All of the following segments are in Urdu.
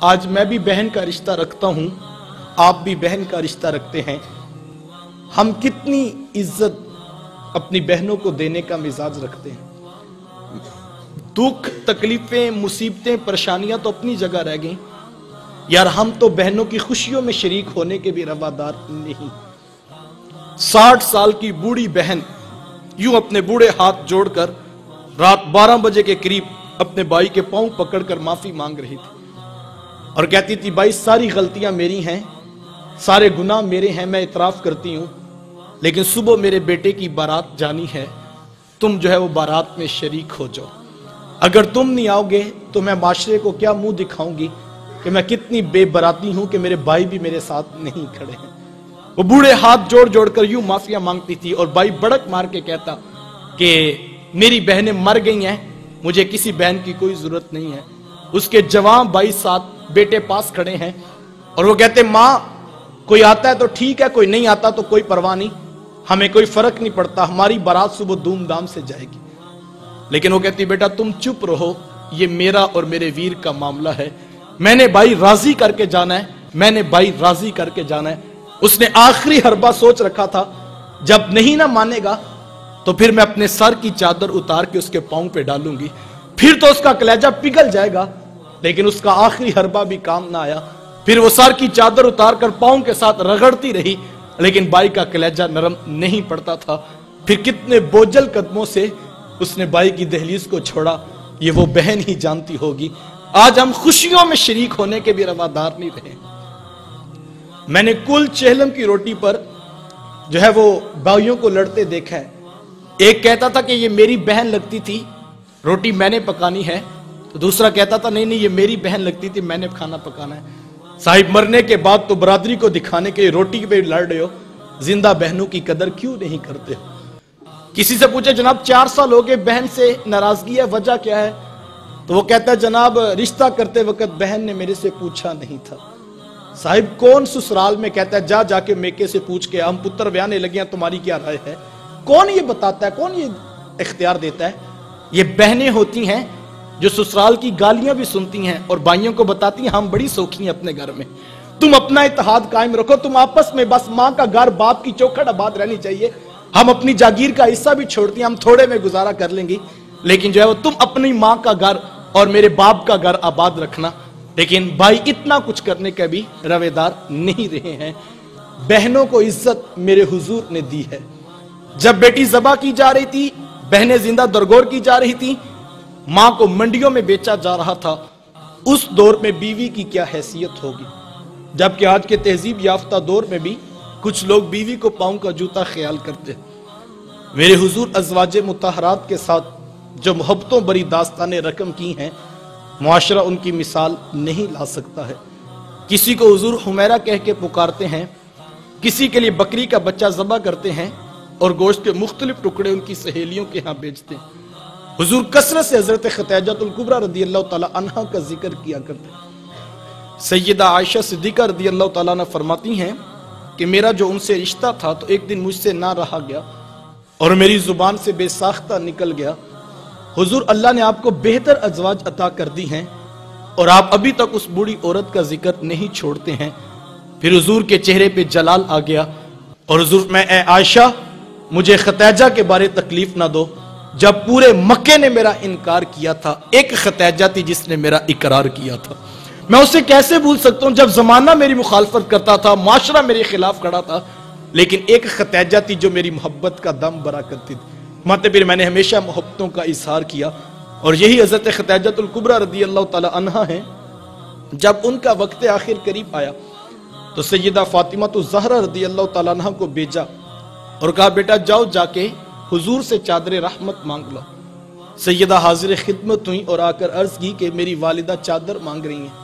آج میں بھی بہن کا رشتہ رکھتا ہوں، آپ بھی بہن کا رشتہ رکھتے ہیں۔ ہم کتنی عزت اپنی بہنوں کو دینے کا مزاج رکھتے ہیں۔ دکھ، تکلیفیں، مصیبتیں، پریشانیاں تو اپنی جگہ رہ گئیں، یار ہم تو بہنوں کی خوشیوں میں شریک ہونے کے بھی روادار نہیں۔ 60 سال کی بوڑھی بہن یوں اپنے بوڑھے ہاتھ جوڑ کر رات 12 بجے کے قریب اپنے بھائی کے پاؤں پکڑ کر معافی مانگ رہی تھی اور کہتی تھی بھائی ساری غلطیاں میری ہیں، سارے گناہ میرے ہیں، میں اعتراف کرتی ہوں، لیکن صبح میرے بیٹے کی بارات جانی ہے، تم جو ہے وہ بارات میں شریک ہو جاؤ۔ اگر تم نہیں آؤ گے تو میں معاشرے کو کیا منہ دکھاؤں گی کہ میں کتنی بے براتی ہوں کہ میرے بھائی بھی میرے ساتھ نہیں کھڑے ہیں۔ وہ بوڑھے ہاتھ جوڑ جوڑ کر یوں معافیاں مانگتی تھی اور بھائی بڑک مار کے کہتا کہ میری بہنیں مر گئی ہیں، مجھے کسی بہن کی کوئی ضرورت نہیں ہے۔ اس کے جوان بھائی ساتھ بیٹے پاس کھڑے ہیں اور وہ کہتے ماں کوئی آتا ہے تو ٹھیک ہے، کوئی نہیں آتا تو کوئی پرواہ نہیں، ہمیں کوئی فرق نہیں پڑتا، ہماری بارات صبح دھوم دھام سے جائے گی۔ لیکن وہ کہتی بیٹا تم چپ رہو، یہ میرا اور میرے ویر کا معاملہ ہے، میں نے بھائی راضی کر کے جانا ہے، میں نے بھائی راضی کر کے جانا ہے۔ اس نے آخری حربہ سوچ رکھا تھا جب نہیں نہ مانے گا تو پھر میں اپنے سر کی چادر اتار کے اس کے پاؤں پہ ڈالوں گی، پھر تو اس کا کلیجہ پگھل جائے گا۔ لیکن اس کا آخری حربہ بھی کام نہ آیا، پھر وہ سر کی چادر اتار کر پاؤں کے ساتھ رگڑتی رہی، لیکن بھائی کا کلیجہ نرم نہیں پڑتا تھا۔ پھر کتنے بوجھل قدموں سے اس نے بھائی کی دہلیز کو چھوڑا، یہ وہ بہن ہی جانتی ہوگی۔ آج ہم خوشیوں میں شریک ہونے کے بھی روادار نہیں رہے۔ میں نے کل چہلم کی روٹی پر جو ہے وہ بھائیوں کو لڑتے دیکھا ہے۔ ایک کہتا تھا کہ یہ میری بہن لگتی تھی، روٹی میں نے پکانی ہے، تو دوسرا کہتا تھا نہیں یہ میری بہن لگتی تھی، میں نے کھانا پکانا ہے۔ صاحب مرنے کے بعد تو برادری کو دکھانے کے روٹی پہ لڑ رہے ہو، زندہ بہنوں کی قدر کیوں نہیں کرتے ہو؟ کسی سے پوچھے جناب 4 سال ہو گئے بہن سے ناراضگی ہے، وجہ کیا ہے؟ تو وہ کہتا ہے جناب رشتہ کرتے وقت بہن نے میرے سے پوچھا نہیں تھا۔ صاحب کون سسرال میں کہتا ہے جا کے میکے سے پوچھ کے ہم پتر بیانے لگے ہیں، تمہاری کیا رائے ہے؟ کون یہ بتاتا ہے، کون یہ اختیار دیتا ہے؟ یہ بہنیں ہوتی ہیں جو سسرال کی گالیاں بھی سنتی ہیں اور بھائیوں کو بتاتی ہیں ہم بڑی سوکھی ہیں اپنے گھر میں، تم اپنا اتحاد قائم رکھو، تم آپس میں بس ماں کا گھر باپ کی چوکھٹ آباد رہنی چاہیے، ہم اپنی جاگیر کا حصہ بھی چھوڑتی ہیں، ہم تھوڑے میں گزارا کر لیں گی، لیکن جو ہے وہ تم اپنی ماں کا گھر اور میرے باپ کا گھر آباد رکھنا۔ لیکن بھائی اتنا کچھ کرنے کا بھی رویدار نہیں رہے ہیں۔ بہنوں کو عزت میرے حضور نے دی ہے۔ جب بیٹی ذبح کی جا رہی تھی، بہنیں زندہ درگور کی جا رہی تھی، ماں کو منڈیوں میں بیچا جا رہا تھا، اس دور میں بیوی کی کیا حیثیت ہوگی؟ جبکہ آج کے تہذیب یافتہ دور میں بھی کچھ لوگ بیوی کو پاؤں کا جوتا خیال کرتے ہیں۔ میرے حضور ازواج مطہرات کے ساتھ جو محبتوں بری داستانیں رقم کی ہیں، معاشرہ ان کی مثال نہیں لا سکتا ہے۔ کسی کو حضور حمیرہ کہہ کے پکارتے ہیں، کسی کے لیے بکری کا بچہ ذبح کرتے ہیں اور گوشت کے مختلف ٹکڑے ان کی سہیلیوں کے ہاں بیچتے ہیں۔ حضور کثرت سے حضرت خدیجہ الکبریٰ رضی اللہ تعالی عنہا کا ذکر کیا کرتے ہیں۔ سیدہ عائشہ صدیقہ رضی اللہ تعالیٰ عنہ فرماتی ہیں کہ میرا جو ان سے رشتہ تھا تو ایک دن مجھ سے نہ رہا گیا اور میری زبان سے بے ساختہ نکل گیا، حضور اللہ نے آپ کو بہتر ازواج عطا کر دی ہیں اور آپ ابھی تک اس بوڑھی عورت کا ذکر نہیں چھوڑتے ہیں۔ پھر حضور کے چہرے پہ جلال آ گیا اور حضور میں اے عائشہ مجھے خدیجہ کے بارے تکلیف نہ دو، جب پورے مکے نے میرا انکار کیا تھا ایک خدیجہ تھی جس نے میرا اقرار کیا تھا، میں اسے کیسے بھول سکتا ہوں؟ جب زمانہ میری مخالفت کرتا تھا، معاشرہ میرے خلاف کھڑا تھا، لیکن ایک خدیجہ تھی جو میری محبت کا دم بھرا کرتی تھی، ماتے پھر میں نے ہمیشہ محبتوں کا اظہار کیا۔ اور یہی حضرت خدیجہ الکبریٰ رضی اللہ تعالی عنہا ہیں۔ جب ان کا وقت آخر قریب آیا تو سیدہ فاطمہ الزہرا رضی اللہ تعالی عنہا کو بھیجا اور کہا بیٹا جاؤ جا کے حضور سے چادر رحمت مانگ لو۔ سیدہ حاضر خدمت ہوئی اور آ کر عرض کی کہ میری والدہ چادر مانگ رہی ہیں۔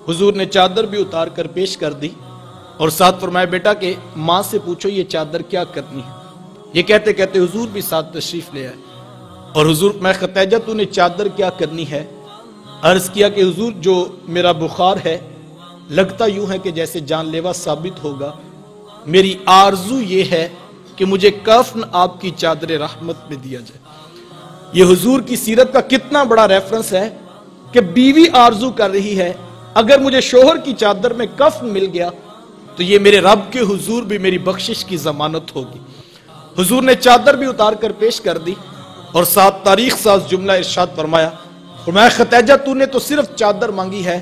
حضور نے چادر بھی اتار کر پیش کر دی اور ساتھ فرمایا بیٹا کہ ماں سے پوچھو یہ چادر کیا کرنی ہے۔ یہ کہتے کہتے حضور بھی ساتھ تشریف لے آئے اور حضور میں خدیجہ تو نے چادر کیا کرنی ہے؟ عرض کیا کہ حضور جو میرا بخار ہے لگتا یوں ہے کہ جیسے جان لیوا ثابت ہوگا، میری آرزو یہ ہے کہ مجھے کفن آپ کی چادر رحمت میں دیا جائے۔ یہ حضور کی سیرت کا کتنا بڑا ریفرنس ہے کہ بیوی آرزو کر رہی ہے اگر مجھے شوہر کی چادر میں کفن مل گیا تو یہ میرے رب کے حضور بھی میری بخشش کی ضمانت ہوگی۔ حضور نے چادر بھی اتار کر پیش کر دی اور ساتھ تاریخ ساز جملہ ارشاد فرمایا، خدیجہ تو نے تو صرف چادر مانگی ہے،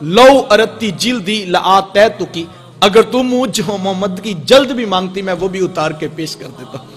لو ارتی جلدی لآتیتکی، اگر تم مجھ محمد کی جلد بھی مانگتی میں وہ بھی اتار کے پیش کر دیتا ہوں۔